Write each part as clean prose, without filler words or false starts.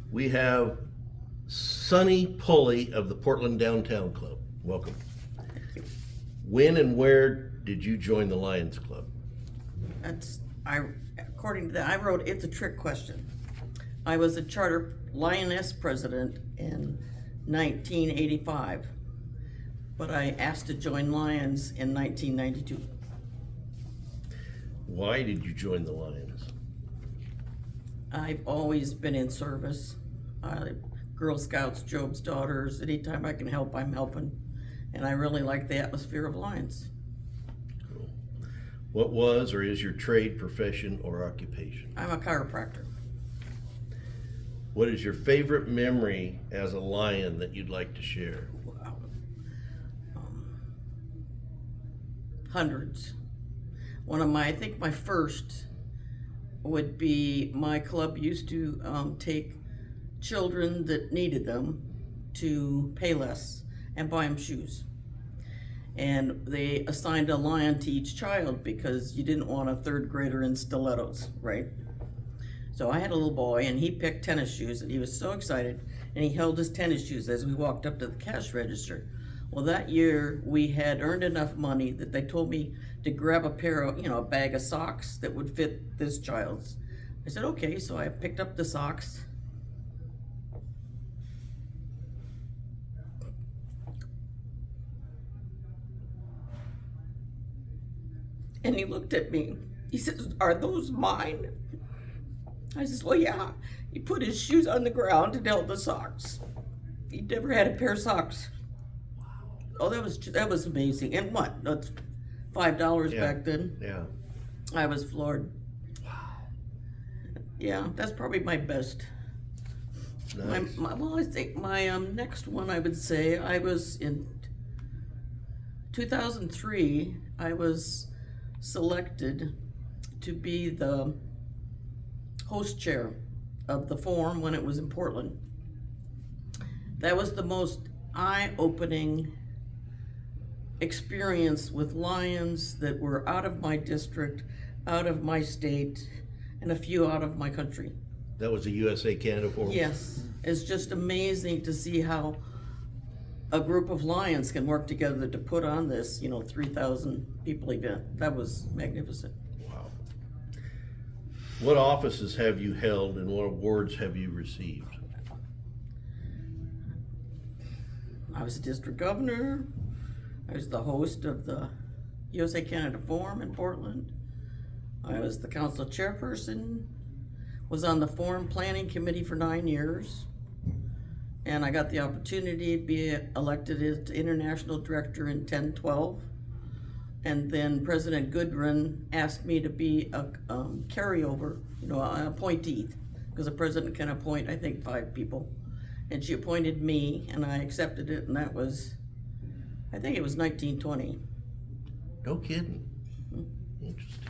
We have Sonny Pully of the Portland Downtown Club. Welcome. When and where did you join the Lions Club? According to that, I wrote, it's a trick question. I was a charter lioness president in 1985, but I asked to join Lions in 1992. Why did you join the Lions? I've always been in service. Girl Scouts, Job's Daughters, anytime I can help, I'm helping. And I really like the atmosphere of Lions. Cool. What was or is your trade, profession, or occupation? I'm a chiropractor. What is your favorite memory as a Lion that you'd like to share? Wow. Hundreds. I think my first would be my club used to take children that needed them to Payless and buy them shoes. And they assigned a lion to each child because you didn't want a third grader in stilettos, right? So I had a little boy and he picked tennis shoes and he was so excited and he held his tennis shoes as we walked up to the cash register. Well, that year we had earned enough money that they told me to grab a pair of, a bag of socks that would fit this child's. I said, okay, so I picked up the socks. And he looked at me. He says, are those mine? I says, well, yeah. He put his shoes on the ground and held the socks. He never had a pair of socks. Oh, that was amazing. And what? That's $5 back then. Yeah. I was floored. Wow. Yeah, that's probably my best. Nice. I think my next one, I would say, I was in 2003, I was selected to be the host chair of the forum when it was in Portland. That was the most eye-opening experience with lions that were out of my district, out of my state, and a few out of my country. That was a USA Canada Forum? Yes, it's just amazing to see how a group of lions can work together to put on this, 3,000 people event. That was magnificent. Wow. What offices have you held and what awards have you received? I was a district governor. I was the host of the USA Canada Forum in Portland. I was the council chairperson, was on the forum planning committee for 9 years. And I got the opportunity to be elected as international director in 10-12. And then President Goodwin asked me to be a carryover, an appointee, because the president can appoint, I think, 5 people. And she appointed me, and I accepted it, and that was, I think it was 1920. No kidding. Interesting.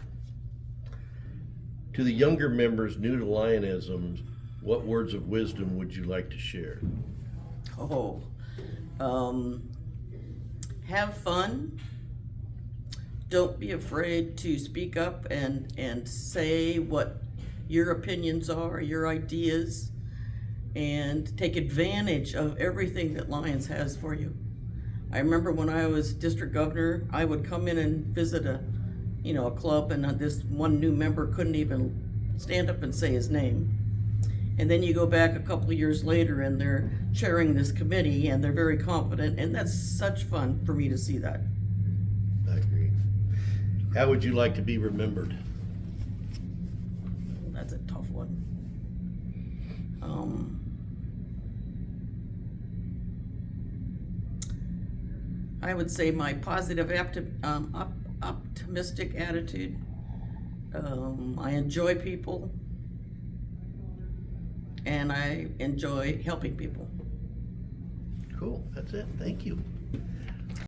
To the younger members new to Lionism, what words of wisdom would you like to share? Have fun. Don't be afraid to speak up and say what your opinions are, your ideas, and take advantage of everything that Lions has for you. I remember when I was district governor, I would come in and visit a club, and this one new member couldn't even stand up and say his name. And then you go back a couple of years later and they're chairing this committee and they're very confident, and that's such fun for me to see that. I agree. How would you like to be remembered? That's a tough one. I would say my positive, optimistic attitude. I enjoy people. And I enjoy helping people. Cool, that's it, thank you.